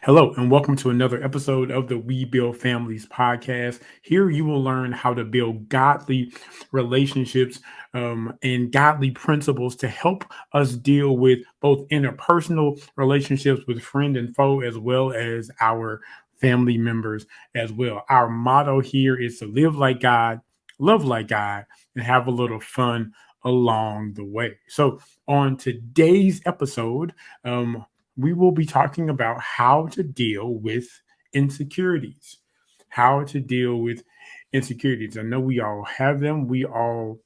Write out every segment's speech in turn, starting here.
Hello, and welcome to another episode of the We Build Families podcast. Here you will learn how to build godly relationships and godly principles to help us deal with both interpersonal relationships with friend and foe, as well as our family members as well. Our motto here is to live like God, love like God, and have a little fun along the way. So, on today's episode, we will be talking about how to deal with insecurities. How to deal with insecurities. I know we all have them. We all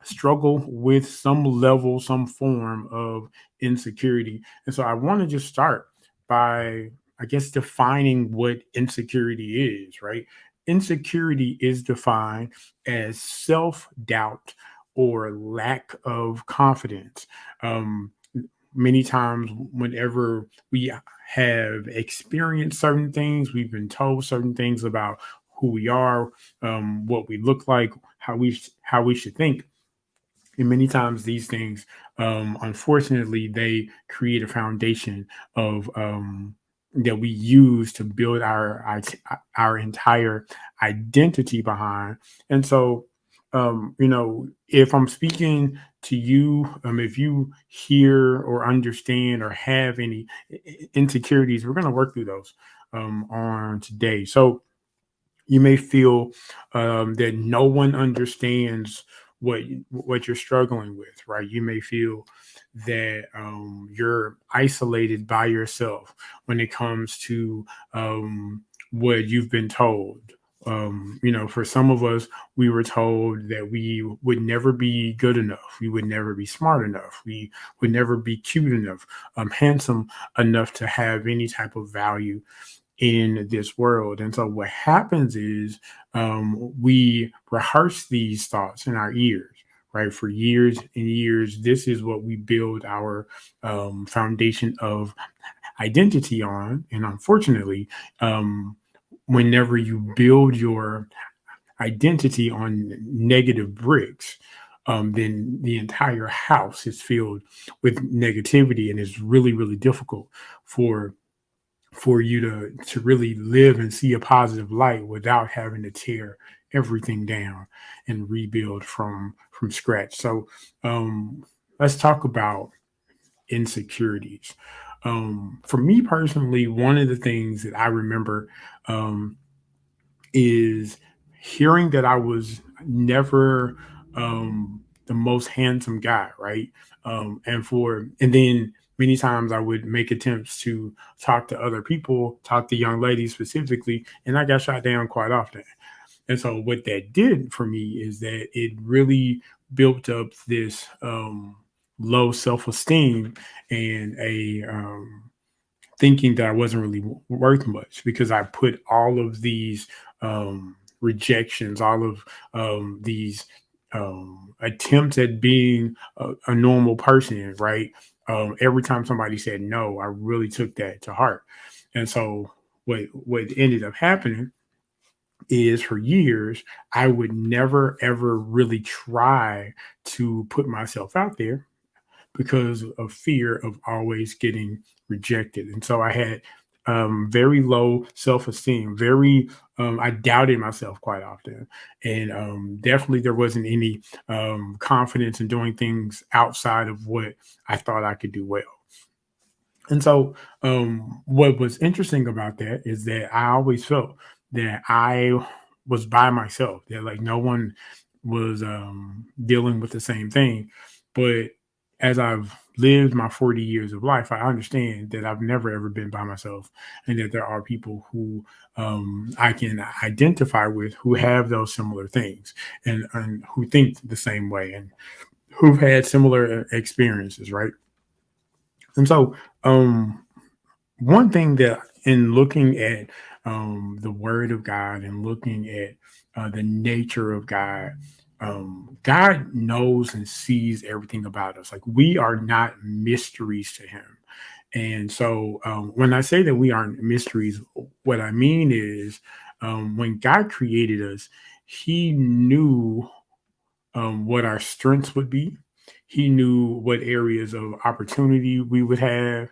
struggle with some level, some form of insecurity. And so I want to just start by, I guess, defining what insecurity is, right? Insecurity is defined as self doubt or lack of confidence. Um, Many times whenever we have experienced certain things, we've been told certain things about who we are, what we look like, how we should think, and many times these things, unfortunately, they create a foundation of that we use to build our entire identity behind. And so, if I'm speaking to you, if you hear or understand or have any insecurities, we're going to work through those on today. So you may feel that no one understands what you're struggling with, right? You may feel that you're isolated by yourself when it comes to what you've been told. For some of us, we were told that we would never be good enough. We would never be smart enough. We would never be cute enough, handsome enough to have any type of value in this world. And so what happens is we rehearse these thoughts in our ears, right? For years and years, this is what we build our foundation of identity on. And unfortunately, whenever you build your identity on negative bricks, then the entire house is filled with negativity, and it's really, really difficult for you to really live and see a positive light without having to tear everything down and rebuild from scratch. So let's talk about insecurities. For me personally, one of the things that I remember um, is hearing that I was never the most handsome guy, right? And then many times I would make attempts to talk to other people, talk to young ladies specifically, and I got shot down quite often. And so what that did for me is that it really built up this low self esteem and a thinking that I wasn't really worth much because I put all of these rejections, all of these attempts at being a normal person, right? Every time somebody said no, I really took that to heart. And so what ended up happening is for years, I would never ever really try to put myself out there because of fear of always getting rejected. And so I had very low self esteem, I doubted myself quite often. And definitely there wasn't any confidence in doing things outside of what I thought I could do well. And so, what was interesting about that is that I always felt that I was by myself, that like no one was dealing with the same thing. But as I've lived my 40 years of life, I understand that I've never ever been by myself, and that there are people who I can identify with who have those similar things and who think the same way and who've had similar experiences, right? And so, one thing that in looking at the Word of God and looking at the nature of God, God knows and sees everything about us. Like we are not mysteries to Him. And so, when I say that we aren't mysteries, what I mean is when God created us, He knew what our strengths would be. He knew what areas of opportunity we would have,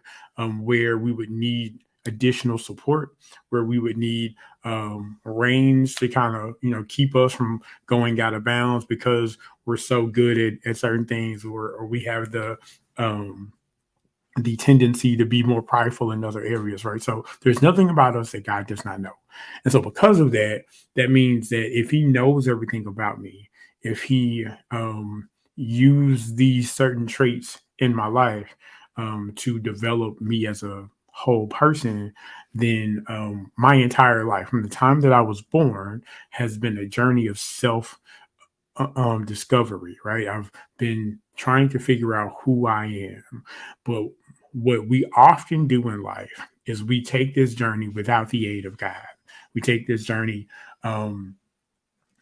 where we would need additional support, where we would need reins to kind of, keep us from going out of bounds because we're so good at certain things, or we have um, the tendency to be more prideful in other areas, right? So there's nothing about us that God does not know. And so because of that, that means that if he knows everything about me, if he used these certain traits in my life to develop me as a whole person, then my entire life, from the time that I was born, has been a journey of self discovery, right? I've been trying to figure out who I am. But what we often do in life is we take this journey without the aid of God. We take this journey um,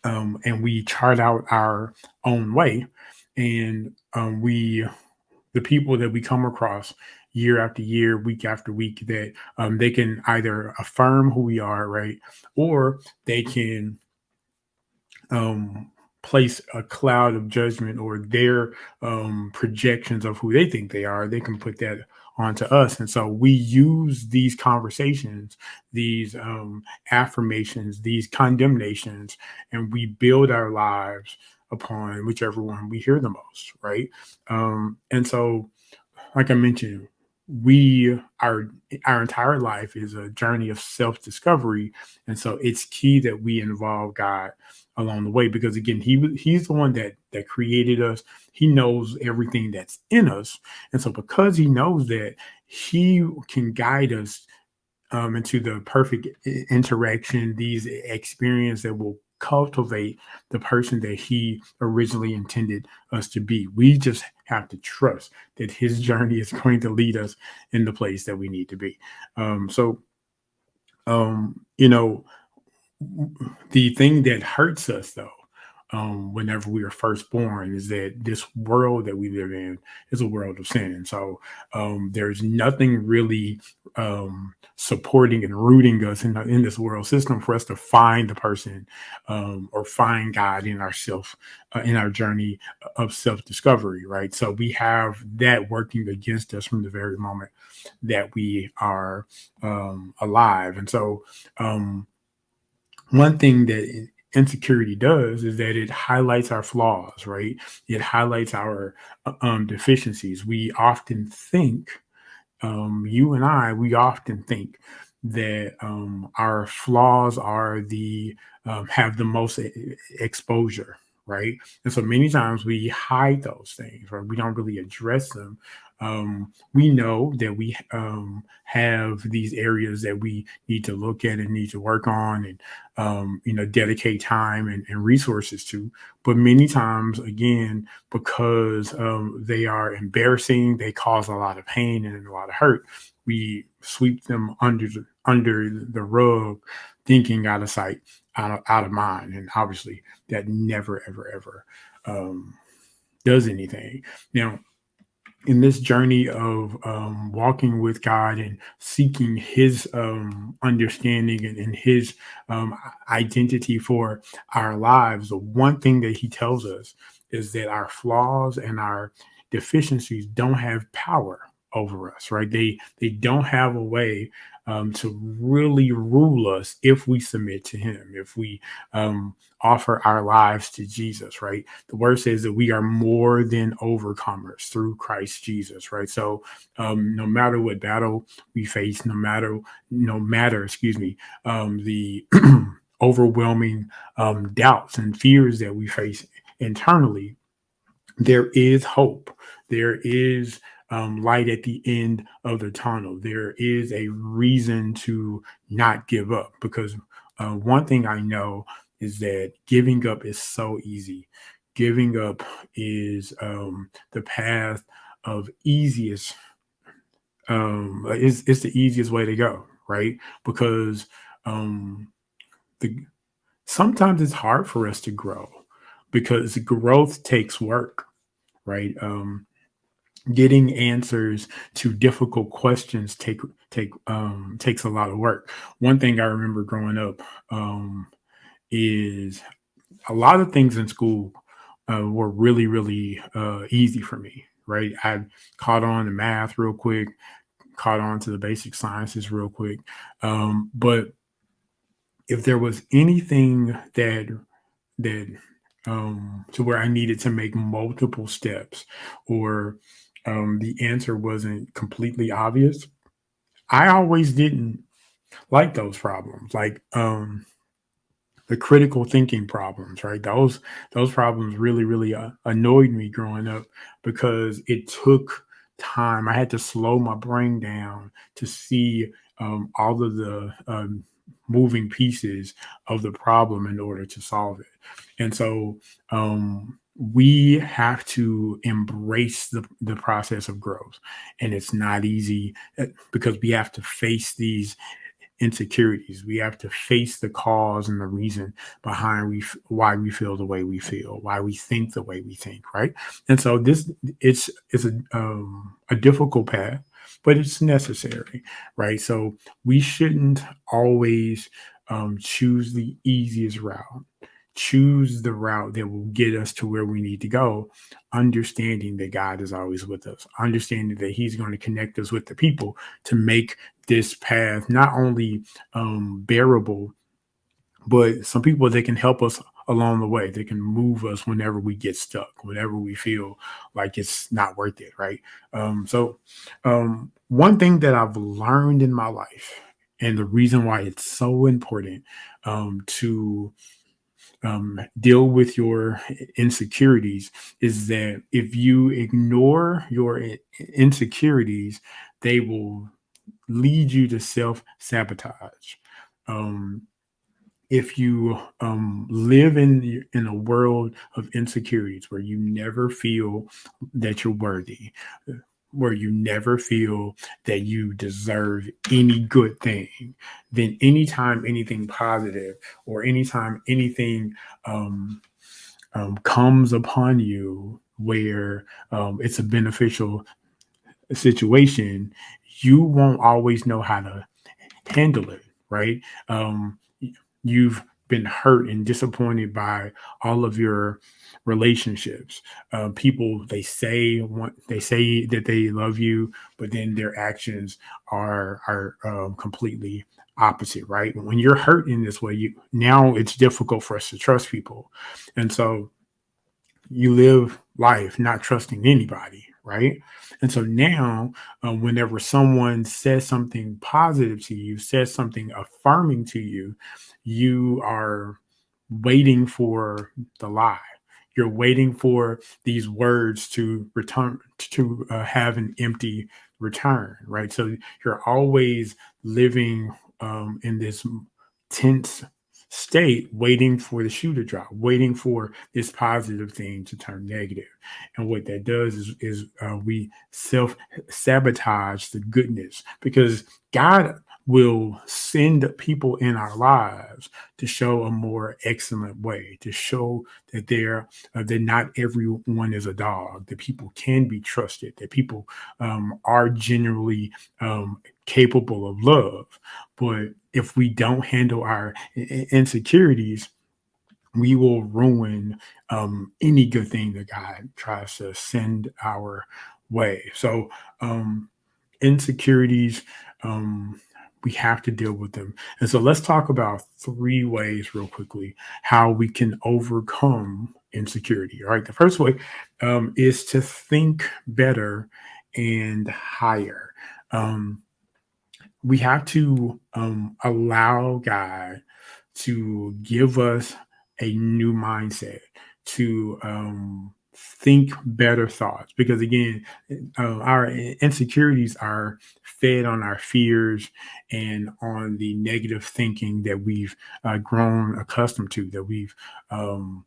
and we chart out our own way. And the people that we come across year after year, week after week, that they can either affirm who we are, right? Or they can um, place a cloud of judgment, or their projections of who they think they are, they can put that onto us. And so we use these conversations, these affirmations, these condemnations, and we build our lives upon whichever one we hear the most, right? And so, like I mentioned, we our entire life is a journey of self-discovery, and so it's key that we involve God along the way, because again, he's the one that created us. He knows everything that's in us, and so because he knows that, he can guide us into the perfect interaction, these experience that will cultivate the person that he originally intended us to be. We just have to trust that his journey is going to lead us in the place that we need to be. So, you know, the thing that hurts us, though, whenever we are first born, is that this world that we live in is a world of sin. And so there's nothing really supporting and rooting us in this world system for us to find the person or find God in ourself, in our journey of self-discovery, right? So we have that working against us from the very moment that we are alive. And so one thing that insecurity does is that it highlights our flaws, right? It highlights our deficiencies. We often think, you and I, we often think that our flaws are the have the most exposure, right? And so many times we hide those things, right? We don't really address them. We know that we have these areas that we need to look at and need to work on, and dedicate time and resources to. But many times, again, because they are embarrassing, they cause a lot of pain and a lot of hurt, we sweep them under the rug, thinking out of sight, out of mind, and obviously that never, ever, ever um, does anything. Now, in this journey of walking with God and seeking His understanding and His identity for our lives, the one thing that He tells us is that our flaws and our deficiencies don't have power over us, right? They don't have a way to really rule us if we submit to Him, if we offer our lives to Jesus, right? The word says that we are more than overcomers through Christ Jesus, right? So no matter what battle we face, no matter, excuse me, the overwhelming doubts and fears that we face internally, there is hope. There is light at the end of the tunnel. There is a reason to not give up, because one thing I know is that giving up is so easy. Giving up is the path of easiest. It's the easiest way to go, right? Because um, the sometimes it's hard for us to grow, because growth takes work, right? Getting answers to difficult questions takes a lot of work. One thing I remember growing up is a lot of things in school were really, really easy for me, right? I caught on to math real quick, caught on to the basic sciences real quick. But if there was anything that to where I needed to make multiple steps, or the answer wasn't completely obvious, I always didn't like those problems. Like the critical thinking problems, right? Those problems really annoyed me growing up because it took time. I had to slow my brain down to see all of the moving pieces of the problem in order to solve it. And so we have to embrace the process of growth. And it's not easy because we have to face these insecurities. We have to face the cause and the reason behind why we feel the way we feel, why we think the way we think, right? And so this it's a difficult path, but it's necessary, right? So we shouldn't always choose the easiest route. Choose the route that will get us to where we need to go, understanding that God is always with us, understanding that He's going to connect us with the people to make this path not only bearable, but some people that can help us along the way. They can move us whenever we get stuck, whenever we feel like it's not worth it, right? One thing that I've learned in my life, and the reason why it's so important to deal with your insecurities, is that if you ignore your insecurities, they will lead you to self sabotage. Um, if you live in a world of insecurities where you never feel that you're worthy, where you never feel that you deserve any good thing, then anytime anything positive or anytime anything um, comes upon you where it's a beneficial situation, you won't always know how to handle it, right? You've been hurt and disappointed by all of your relationships. People, they say that they love you, but then their actions are completely opposite, right? When you're hurt in this way, you now it's difficult for us to trust people, and so you live life not trusting anybody, right? And so now, whenever someone says something positive to you, says something affirming to you, you are waiting for the lie. You're waiting for these words to return, to have an empty return, right? So you're always living in this tense state, waiting for the shoe to drop, waiting for this positive thing to turn negative. And what that does is we self sabotage the goodness, because God will send people in our lives to show a more excellent way, to show that that not everyone is a dog, that people can be trusted, that people are genuinely capable of love. But if we don't handle our insecurities, we will ruin any good thing that God tries to send our way. So, insecurities, um, we have to deal with them. And so, let's talk about three ways, real quickly, how we can overcome insecurity. All right. The first way is to think better and higher. Um, we have to allow God to give us a new mindset, to think better thoughts, because again, our insecurities are fed on our fears and on the negative thinking that we've grown accustomed to, that we've um,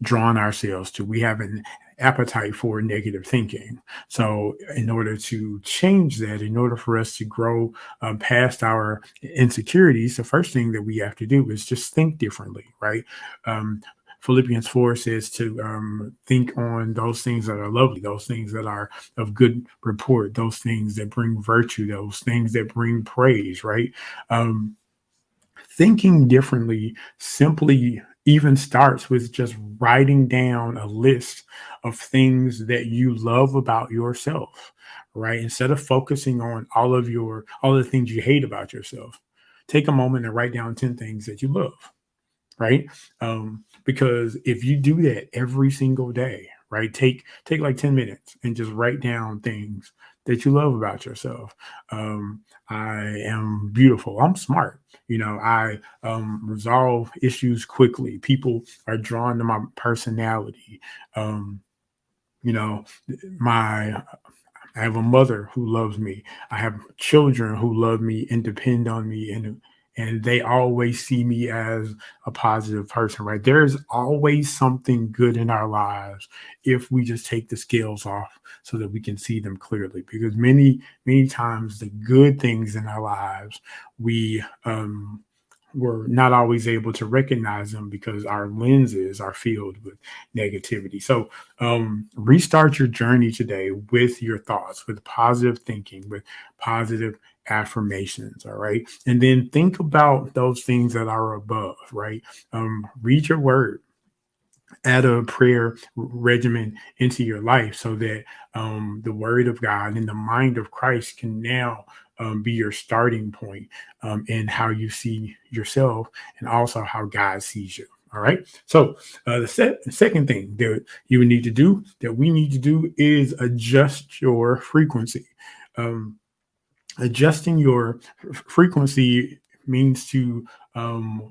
drawn ourselves to. We have an appetite for negative thinking. So, in order to change that, in order for us to grow past our insecurities, the first thing that we have to do is just think differently, right? Um, Philippians 4 says to think on those things that are lovely, those things that are of good report, those things that bring virtue, those things that bring praise, right? Um, Thinking differently simply even starts with just writing down a list of things that you love about yourself, right? Instead of focusing on all the things you hate about yourself, take a moment and write down 10 things that you love, right? Because if you do that every single day, right, take like 10 minutes and just write down things that you love about yourself. Um, I am beautiful. I'm smart. I resolve issues quickly. People are drawn to my personality. Um, you know, my I have a mother who loves me. I have children who love me and depend on me, and they always see me as a positive person, right? There's always something good in our lives if we just take the scales off so that we can see them clearly. Because many times the good things in our lives, we we're not always able to recognize them because our lenses are filled with negativity. So restart your journey today with your thoughts, with positive thinking, with positive affirmations. All right. And then think about those things that are above, right? Read your word, add a prayer regimen into your life so that the word of God and the mind of Christ can now be your starting point in how you see yourself and also how God sees you. All right. So the second thing that you would need to do, that we need to do, is adjust your frequency. Um, Adjusting your frequency means to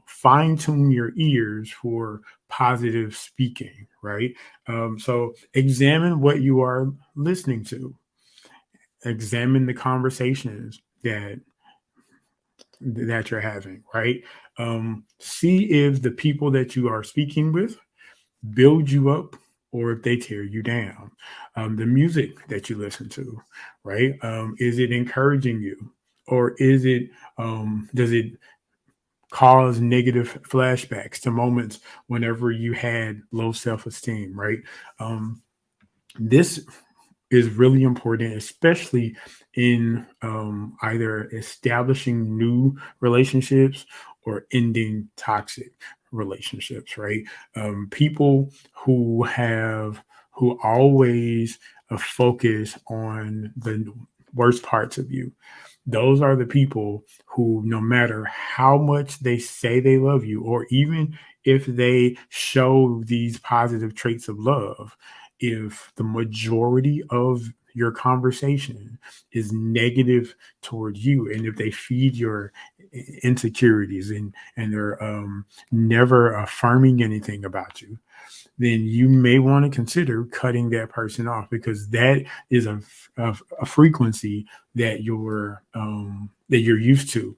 fine tune your ears for positive speaking, right? So examine what you are listening to, examine the conversations that you're having, right? See if the people that you are speaking with build you up or if they tear you down. The music that you listen to, right? Is it encouraging you, or does it cause negative flashbacks to moments whenever you had low self-esteem, right? Um, this is really important, especially in either establishing new relationships or ending toxic relationships, right? People who always focus on the worst parts of you, those are the people who, no matter how much they say they love you, or even if they show these positive traits of love, if the majority of your conversation is negative toward you, and if they feed your insecurities and they're never affirming anything about you, then you may want to consider cutting that person off, because that is a frequency that you're used to.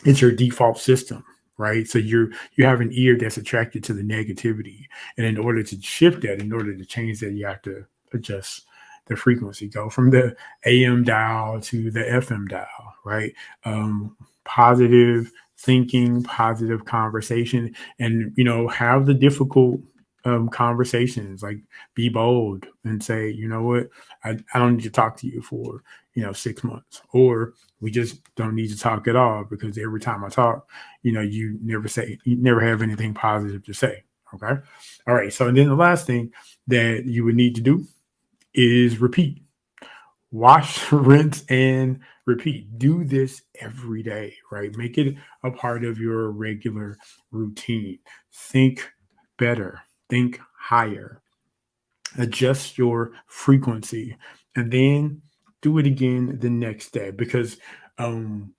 It's your default system, right? So you have an ear that's attracted to the negativity, and in order to shift that, in order to change that, you have to adjust the frequency, go from the AM dial to the FM dial, right? Positive thinking, positive conversation, and have the difficult conversations, like be bold and say, you know what, I don't need to talk to you for 6 months, or we just don't need to talk at all, because every time I talk, you never have anything positive to say. Okay. All right. So, and then the last thing that you would need to do is repeat. Wash, rinse, and repeat. Do this every day, right? Make it a part of your regular routine. Think better, think higher, adjust your frequency, and then do it again the next day. Because um,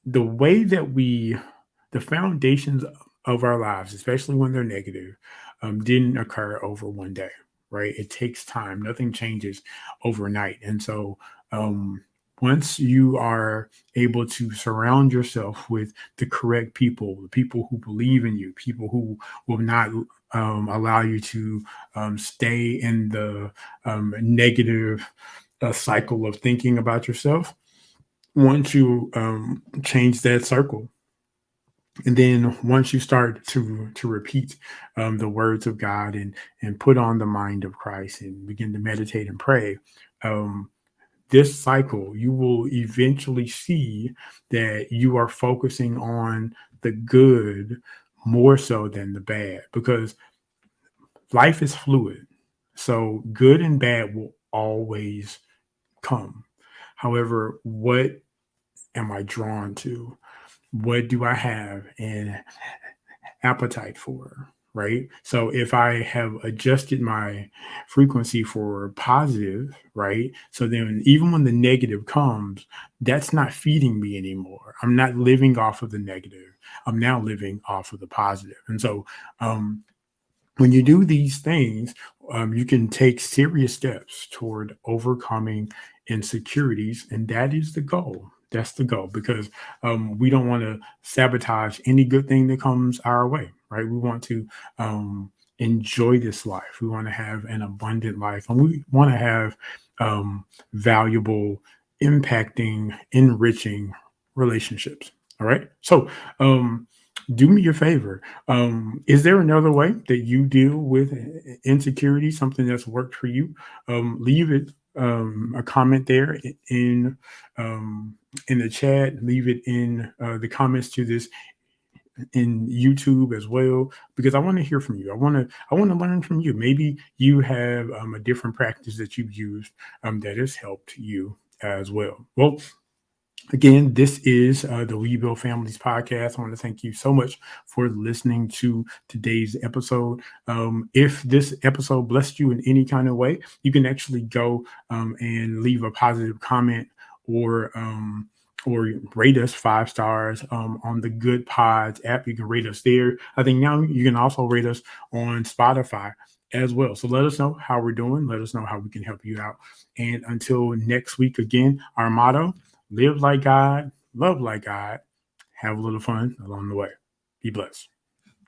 the way that the foundations of our lives, especially when they're negative, didn't occur over one day, right? It takes time. Nothing changes overnight. And so, um, once you are able to surround yourself with the correct people, the people who believe in you, people who will not allow you to stay in the negative cycle of thinking about yourself, once you change that circle, and then once you start to repeat the words of God, and put on the mind of Christ and begin to meditate and pray, um, this cycle, you will eventually see that you are focusing on the good more so than the bad, because life is fluid. So good and bad will always come. However, what am I drawn to? What do I have an appetite for? Right. So if I have adjusted my frequency for positive, right? So then even when the negative comes, that's not feeding me anymore. I'm not living off of the negative. I'm now living off of the positive. And so um, when you do these things, you can take serious steps toward overcoming insecurities, and that is the goal. That's the goal because we don't want to sabotage any good thing that comes our way, right? We want to enjoy this life. We want to have an abundant life, and we want to have um, valuable, impacting, enriching relationships. All right. So, do me a favor, is there another way that you deal with insecurity, something that's worked for you? Leave it a comment there um, in the chat. Leave it in the comments to this in YouTube as well, because I want to hear from you. I want to learn from you. Maybe you have a different practice that you've used that has helped you as well. Well, again, this is the We Build Families podcast. I want to thank you so much for listening to today's episode. If this episode blessed you in any kind of way, you can actually go and leave a positive comment or or rate us 5 stars on the Good Pods app. You can rate us there. I think now you can also rate us on Spotify as well. So let us know how we're doing. Let us know how we can help you out. And until next week, again, our motto: live like God, love like God, have a little fun along the way. Be blessed.